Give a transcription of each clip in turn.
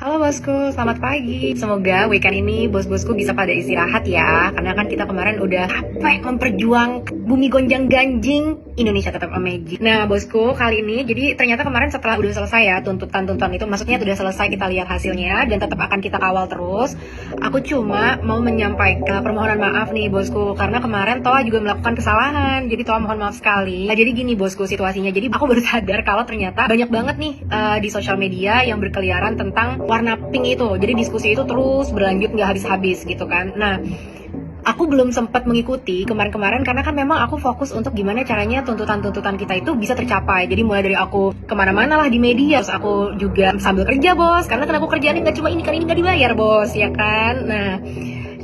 Halo bosku, selamat pagi. Semoga weekend ini bos-bosku bisa pada istirahat ya. Karena kan kita kemarin udah capek memperjuang bumi gonjang ganjing, Indonesia tetap amazing. Nah bosku, kali ini jadi ternyata kemarin setelah udah selesai ya tuntutan-tuntutan itu, maksudnya udah selesai kita lihat hasilnya dan tetap akan kita kawal terus. Aku cuma mau menyampaikan permohonan maaf nih bosku, karena kemarin Toa juga melakukan kesalahan. Jadi Toa mohon maaf sekali. Nah, jadi gini bosku situasinya. Jadi aku baru sadar kalau ternyata banyak banget nih di sosial media yang berkeliaran tentang warna pink itu. Jadi diskusi itu terus berlanjut nggak habis-habis gitu kan. Nah, aku belum sempat mengikuti kemarin-kemarin karena kan memang aku fokus untuk gimana caranya tuntutan-tuntutan kita itu bisa tercapai. Jadi mulai dari aku kemana-mana lah di media, terus aku juga sambil kerja bos, karena kan aku kerjaan nggak cuma ini kan, ini nggak dibayar bos, ya kan. Nah,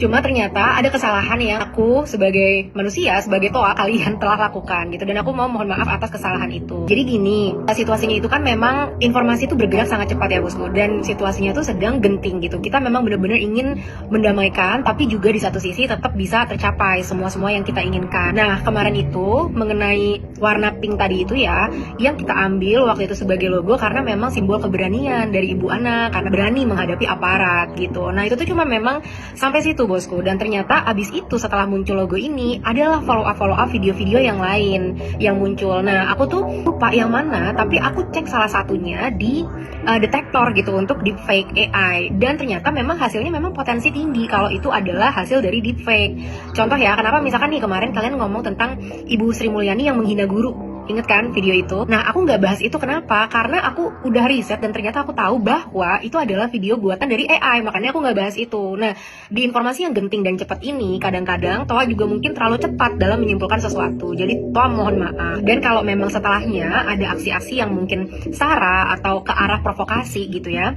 cuma ternyata ada kesalahan yang aku sebagai manusia, sebagai Toa kalian telah lakukan gitu. Dan aku mau mohon maaf atas kesalahan itu. Jadi gini, situasinya itu kan memang informasi itu bergerak sangat cepat ya bosku. Dan situasinya itu sedang genting gitu. Kita memang benar-benar ingin mendamaikan, tapi juga di satu sisi tetap bisa tercapai semua-semua yang kita inginkan. Nah, kemarin itu mengenai warna pink tadi itu ya, yang kita ambil waktu itu sebagai logo karena memang simbol keberanian dari ibu anak, karena berani menghadapi aparat gitu. Nah, itu tuh cuma memang sampai situ bosku. Dan ternyata abis itu setelah muncul logo ini adalah follow up video-video yang lain yang muncul. Nah, aku tuh lupa yang mana, tapi aku cek salah satunya di detektor gitu untuk deepfake AI, dan ternyata memang hasilnya memang potensi tinggi kalau itu adalah hasil dari deepfake. Contoh ya, kenapa misalkan nih kemarin kalian ngomong tentang Ibu Sri Mulyani yang menghina guru. Ingat kan video itu? Nah, aku nggak bahas itu kenapa? Karena aku udah riset dan ternyata aku tahu bahwa itu adalah video buatan dari AI. Makanya aku nggak bahas itu. Nah, di informasi yang genting dan cepat ini, kadang-kadang Toa juga mungkin terlalu cepat dalam menyimpulkan sesuatu. Jadi Toa mohon maaf. Dan kalau memang setelahnya ada aksi-aksi yang mungkin sara atau ke arah provokasi gitu ya,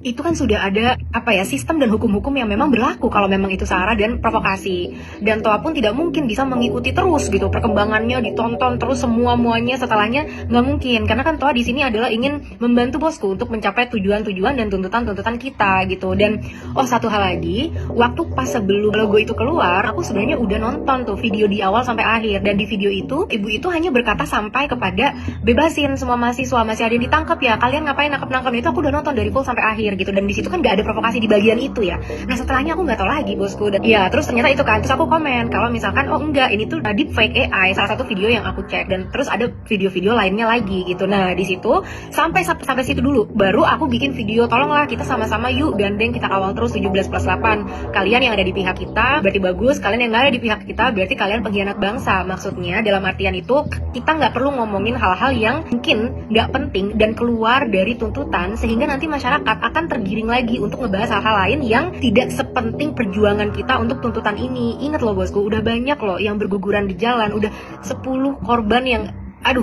itu kan sudah ada sistem dan hukum-hukum yang memang berlaku kalau memang itu sara dan provokasi. Dan Toa pun tidak mungkin bisa mengikuti terus gitu perkembangannya, ditonton terus semuanya setelahnya, nggak mungkin. Karena kan Toa di sini adalah ingin membantu bosku untuk mencapai tujuan-tujuan dan tuntutan-tuntutan kita gitu. Dan satu hal lagi, waktu pas sebelum logo itu keluar, aku sebenarnya udah nonton tuh video di awal sampai akhir. Dan di video itu ibu itu hanya berkata sampai kepada bebasin semua mahasiswa, masih ada yang ditangkap ya, kalian ngapain nangkep-nangkep. Itu aku udah nonton dari full sampai akhir gitu. Dan di situ kan nggak ada provokasi di bagian itu ya. Nah, setelahnya aku nggak tahu lagi bosku. Dan ya terus ternyata itu kan, terus aku komen kalau misalkan enggak, ini tuh deepfake AI, salah satu video yang aku cek. Dan terus ada video-video lainnya lagi gitu. Nah, di situ sampai situ dulu baru aku bikin video, tolonglah kita sama-sama yuk gandeng, kita kawal terus 17+8. Kalian yang ada di pihak kita berarti bagus, kalian yang nggak ada di pihak kita berarti kalian pengkhianat bangsa. Maksudnya dalam artian itu kita nggak perlu ngomongin hal-hal yang mungkin nggak penting dan keluar dari tuntutan, sehingga nanti masyarakat akan tergiring lagi untuk ngebahas hal-hal lain yang tidak sepenting perjuangan kita untuk tuntutan ini. Ingat loh bosku, udah banyak loh yang berguguran di jalan, udah 10 korban yang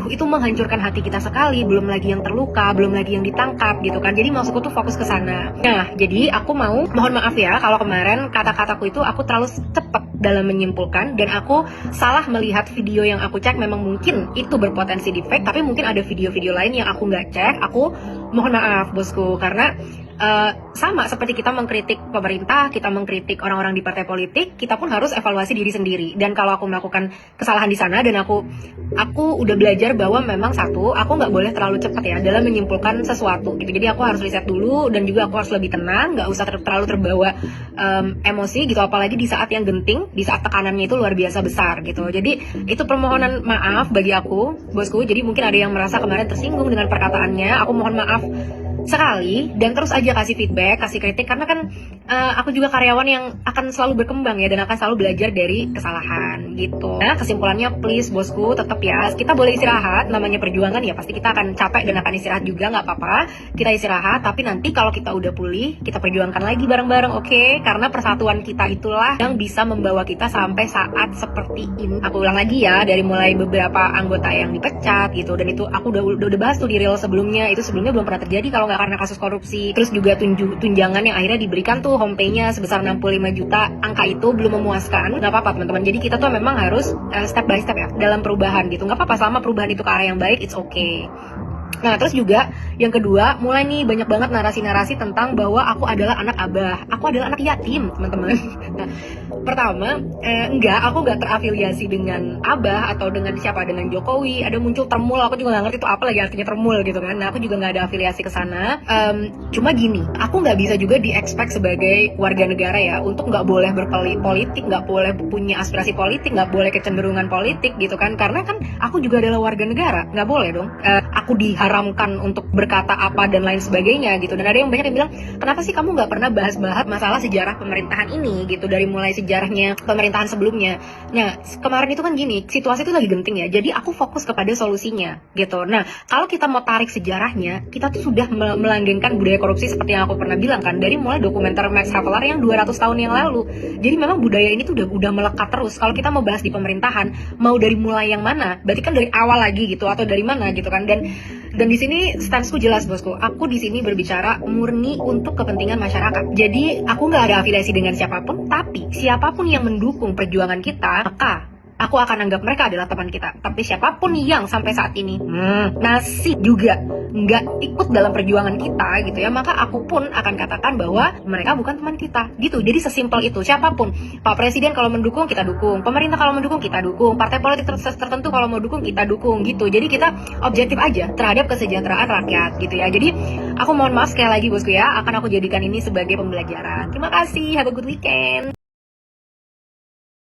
itu menghancurkan hati kita sekali, belum lagi yang terluka, belum lagi yang ditangkap gitu kan. Jadi maksudku tuh fokus ke sana. Nah, jadi aku mau mohon maaf ya kalau kemarin kata-kataku itu aku terlalu cepat dalam menyimpulkan dan aku salah melihat video yang aku cek. Memang mungkin itu berpotensi deepfake, tapi mungkin ada video-video lain yang aku nggak cek. Aku mohon maaf bosku, karena sama seperti kita mengkritik pemerintah, kita mengkritik orang-orang di partai politik, kita pun harus evaluasi diri sendiri. Dan kalau aku melakukan kesalahan di sana, dan aku udah belajar bahwa memang satu, aku nggak boleh terlalu cepat ya dalam menyimpulkan sesuatu gitu. Jadi aku harus riset dulu, dan juga aku harus lebih tenang, nggak usah terlalu terbawa emosi gitu, apalagi di saat yang genting, di saat tekanannya itu luar biasa besar gitu. Jadi itu permohonan maaf bagi aku bosku. Jadi mungkin ada yang merasa kemarin tersinggung dengan perkataannya, aku mohon maaf sekali, dan terus aja kasih feedback, kasih kritik, karena kan aku juga karyawan yang akan selalu berkembang ya, dan akan selalu belajar dari kesalahan gitu. Nah, kesimpulannya please bosku, tetap ya kita boleh istirahat, namanya perjuangan ya pasti kita akan capek dan akan istirahat juga, nggak apa-apa, kita istirahat, tapi nanti kalau kita udah pulih, kita perjuangkan lagi bareng-bareng, oke? Karena persatuan kita itulah yang bisa membawa kita sampai saat seperti ini. Aku ulang lagi ya, dari mulai beberapa anggota yang dipecat gitu, dan itu aku udah bahas tuh di reel sebelumnya, itu sebelumnya belum pernah terjadi kalau nggak karena kasus korupsi. Terus juga tunjangan yang akhirnya diberikan tuh homepay-nya sebesar 65 juta, angka itu belum memuaskan. Nggak apa-apa teman-teman, jadi kita tuh memang harus step by step ya dalam perubahan gitu. Nggak apa-apa, selama perubahan itu ke arah yang baik, it's okay. Nah, terus juga yang kedua, mulai nih banyak banget narasi-narasi tentang bahwa aku adalah anak abah, aku adalah anak yatim teman-teman. Nah, Pertama, aku nggak terafiliasi dengan Abah atau dengan siapa, dengan Jokowi. Ada muncul termul, aku juga nggak ngerti itu apa lagi artinya termul gitu kan. Nah, aku juga nggak ada afiliasi ke sana. Cuma gini, aku nggak bisa juga di-expect sebagai warga negara ya untuk nggak boleh berpolitik, nggak boleh punya aspirasi politik, nggak boleh kecenderungan politik gitu kan. Karena kan aku juga adalah warga negara, nggak boleh dong. Aku diharamkan untuk berkata apa dan lain sebagainya gitu. Dan ada yang banyak yang bilang, kenapa sih kamu nggak pernah bahas-bahas masalah sejarah pemerintahan ini gitu, dari mulai sejarahnya pemerintahan sebelumnya. Nah, kemarin itu kan gini, situasi itu lagi genting ya, jadi aku fokus kepada solusinya gitu. Nah, kalau kita mau tarik sejarahnya, kita tuh sudah melanggengkan budaya korupsi seperti yang aku pernah bilang kan, dari mulai dokumenter Max Havelaar yang 200 tahun yang lalu. Jadi memang budaya ini tuh udah melekat terus. Kalau kita mau bahas di pemerintahan, mau dari mulai yang mana, berarti kan dari awal lagi gitu, atau dari mana gitu kan. Dan di sini stansku jelas bosku, aku di sini berbicara murni untuk kepentingan masyarakat. Jadi aku nggak ada afiliasi dengan siapapun, tapi siapapun yang mendukung perjuangan kita, maka aku akan anggap mereka adalah teman kita. Tapi siapapun yang sampai saat ini nasib juga nggak ikut dalam perjuangan kita gitu ya, maka aku pun akan katakan bahwa mereka bukan teman kita gitu. Jadi sesimpel itu. Siapapun, Pak Presiden kalau mendukung kita dukung, pemerintah kalau mendukung kita dukung, partai politik tertentu kalau mau dukung kita dukung gitu. Jadi kita objektif aja terhadap kesejahteraan rakyat gitu ya. Jadi aku mohon maaf sekali lagi bosku ya, akan aku jadikan ini sebagai pembelajaran. Terima kasih, have a good weekend.